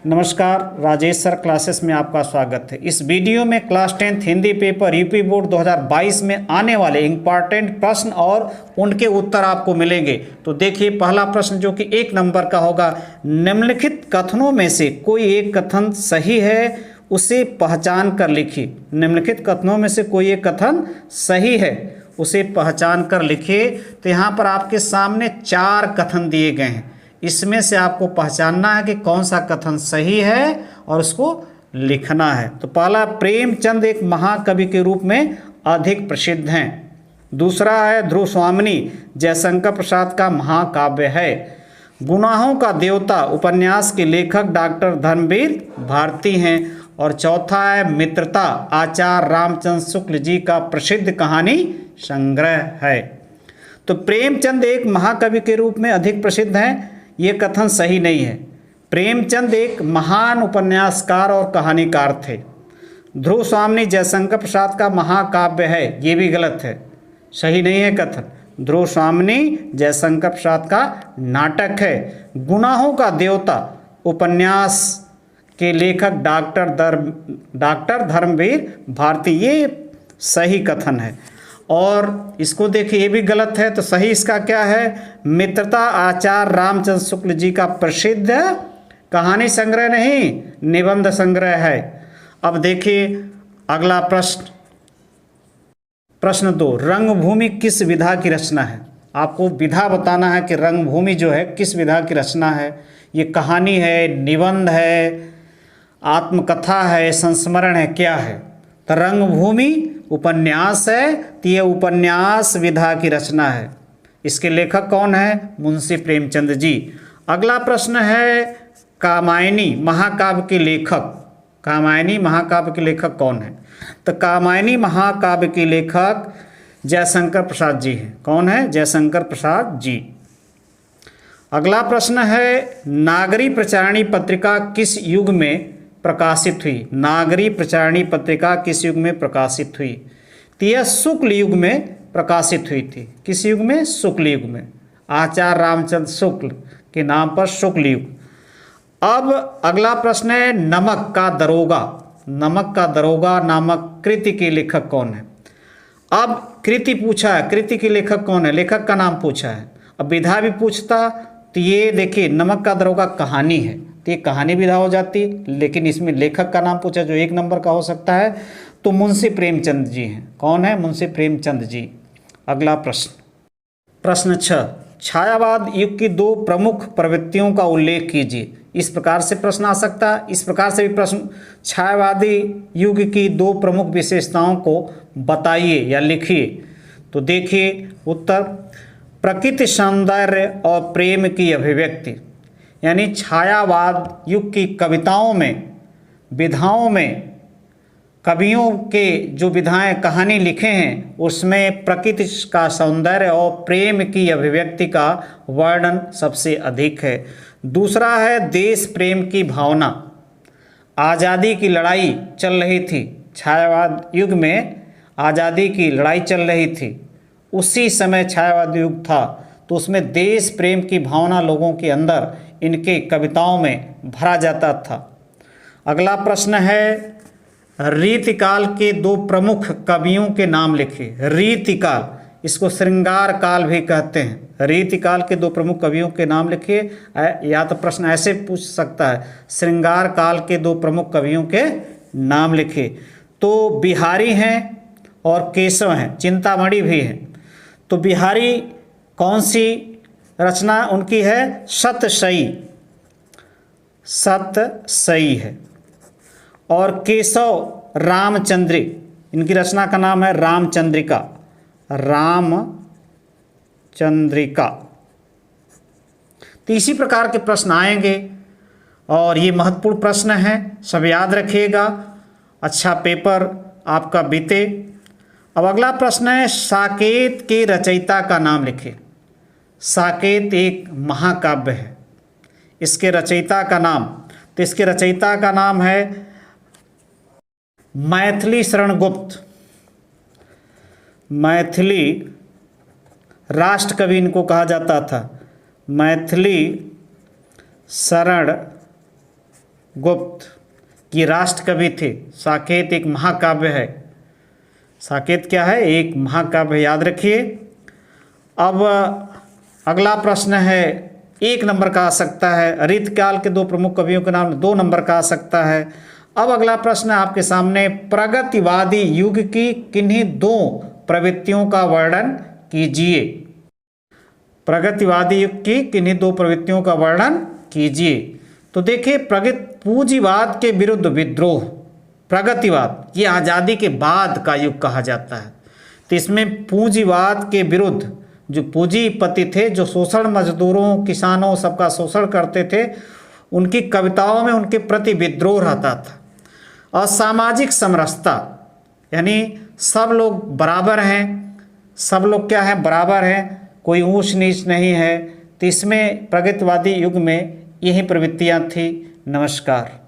नमस्कार, Rajesh sir classes में आपका स्वागत है। इस वीडियो में class 10th Hindi paper UP board 2022 में आने वाले इम्पॉर्टेंट प्रश्न और उनके उत्तर आपको मिलेंगे। तो देखिए, पहला प्रश्न जो कि 1 नंबर का होगा, निम्नलिखित कथनों में से कोई एक कथन सही है, उसे पहचान कर लिखिए। निम्नलिखित कथनों में से कोई एक कथन सही है, उसे पहचान कर लिखिए। तो यहाँ पर आपके सामने 4 कथन दिए गए हैं, इसमें से आपको पहचानना है कि कौन सा कथन सही है और उसको लिखना है। तो पहला, प्रेमचंद एक महाकवि के रूप में अधिक प्रसिद्ध हैं। दूसरा है, ध्रुव स्वामिनी जयशंकर प्रसाद का महाकाव्य है। गुनाहों का देवता उपन्यास के लेखक डॉक्टर धर्मवीर भारती हैं। और चौथा है, मित्रता आचार्य रामचंद्र शुक्ल जी का प्रसिद्ध कहानी संग्रह है। तो प्रेमचंद एक महाकवि के रूप में अधिक प्रसिद्ध हैं, ये कथन सही नहीं है। प्रेमचंद एक महान उपन्यासकार और कहानीकार थे। ध्रुव स्वामिनी जयशंकर प्रसाद का महाकाव्य है, ये भी गलत है, सही नहीं है कथन। ध्रुव स्वामिनी जयशंकर प्रसाद का नाटक है। गुनाहों का देवता उपन्यास के लेखक डॉक्टर धर्मवीर भारती, ये सही कथन है। और इसको देखिए, ये भी गलत है। तो सही इसका क्या है? मित्रता आचार्य रामचंद्र शुक्ल जी का प्रसिद्ध कहानी संग्रह नहीं, निबंध संग्रह है। अब देखिए अगला प्रश्न, प्रश्न 2, रंगभूमि किस विधा की रचना है? आपको विधा बताना है कि रंगभूमि जो है किस विधा की रचना है। ये कहानी है, निबंध है, आत्मकथा है, संस्मरण है, क्या है? तो रंगभूमि उपन्यास है, तो ये उपन्यास विधा की रचना है। इसके लेखक कौन है? मुंशी प्रेमचंद जी। अगला प्रश्न है, कामायनी महाकाव्य के लेखक, कामायनी महाकाव्य के लेखक कौन है? तो कामायनी महाकाव्य के लेखक जयशंकर प्रसाद जी हैं। कौन है? जयशंकर प्रसाद जी। अगला प्रश्न है, नागरी प्रचारिणी पत्रिका किस युग में प्रकाशित हुई? नागरी प्रचारिणी पत्रिका किस युग में प्रकाशित हुई? तो यह शुक्ल युग में प्रकाशित हुई थी। किस युग में? शुक्ल युग में। आचार्य रामचंद्र शुक्ल के नाम पर शुक्ल युग। अब अगला प्रश्न है, नमक का दरोगा, नमक का दरोगा नामक कृति के लेखक कौन है? अब कृति पूछा है, कृति के लेखक कौन है, लेखक का नाम पूछा है। अब विधा भी पूछता तो ये देखिए, नमक का दरोगा कहानी है, तो ये कहानी विधा हो जाती, लेकिन इसमें लेखक का नाम पूछा जो 1 नंबर का हो सकता है, तो मुंशी प्रेमचंद जी हैं। कौन है? मुंशी प्रेमचंद जी। अगला प्रश्न, प्रश्न 6, छायावाद युग की 2 प्रमुख प्रवृत्तियों का उल्लेख कीजिए। इस प्रकार से प्रश्न आ सकता है, इस प्रकार से भी प्रश्न, छायावादी युग की 2 प्रमुख विशेषताओं को बताइए या लिखिए। तो देखिए उत्तर, प्रकृति सौंदर्य और प्रेम की अभिव्यक्ति, यानी छायावाद युग की कविताओं में, विधाओं में, कवियों के जो विधाएं कहानी लिखे हैं उसमें प्रकृति का सौंदर्य और प्रेम की अभिव्यक्ति का वर्णन सबसे अधिक है। दूसरा है, देश प्रेम की भावना। आज़ादी की लड़ाई चल रही थी, छायावाद युग में आज़ादी की लड़ाई चल रही थी, उसी समय छायावाद युग था, तो उसमें देश प्रेम की भावना लोगों के अंदर इनके कविताओं में भरा जाता था। अगला प्रश्न है, रीतिकाल के 2 प्रमुख कवियों के नाम लिखिए। रीतिकाल, इसको श्रृंगार काल भी कहते हैं। रीतिकाल के 2 प्रमुख कवियों के नाम लिखिए। या तो प्रश्न ऐसे पूछ सकता है, श्रृंगार काल के 2 प्रमुख कवियों के नाम लिखिए। तो बिहारी हैं और केशव हैं, चिंतामणि भी हैं। तो बिहारी कौन सी रचना उनकी है? सतसई, सतसई है। और केशव रामचंद्री, इनकी रचना का नाम है रामचंद्रिका, रामचंद्रिका। तो इसी प्रकार के प्रश्न आएंगे और ये महत्वपूर्ण प्रश्न हैं, सब याद रखिएगा। अच्छा पेपर आपका बीते। अब अगला प्रश्न है, साकेत के रचयिता का नाम लिखिए। साकेत एक महाकाव्य है, इसके रचयिता का नाम, तो इसके रचयिता का नाम है मैथिली शरण गुप्त। मैथिली राष्ट्र कवि इनको कहा जाता था, मैथिली शरण गुप्त की राष्ट्र कवि थे। साकेत एक महाकाव्य है। साकेत क्या है? एक महाकाव्य, याद रखिए। अब अगला प्रश्न है, 1 नंबर का आ सकता है। रीतकाल के 2 प्रमुख कवियों के नाम 2 नंबर का आ सकता है। अब अगला प्रश्न आपके सामने, प्रगतिवादी युग की किन्हीं 2 प्रवृत्तियों का वर्णन कीजिए। प्रगतिवादी युग की किन्हीं 2 प्रवृत्तियों का वर्णन कीजिए। तो देखिए, पूंजीवाद के विरुद्ध विद्रोह, प्रगतिवाद, ये आज़ादी के बाद का युग कहा जाता है। तो इसमें पूंजीवाद के विरुद्ध जो पूंजीपति थे, जो शोषण, मजदूरों, किसानों, सबका शोषण करते थे, उनकी कविताओं में उनके प्रति विद्रोह रहता था। और सामाजिक समरसता, यानी सब लोग बराबर हैं, सब लोग क्या हैं? बराबर हैं, कोई ऊंच नीच नहीं है। तो इसमें प्रगतिवादी युग में यही प्रवृत्तियां थी। नमस्कार।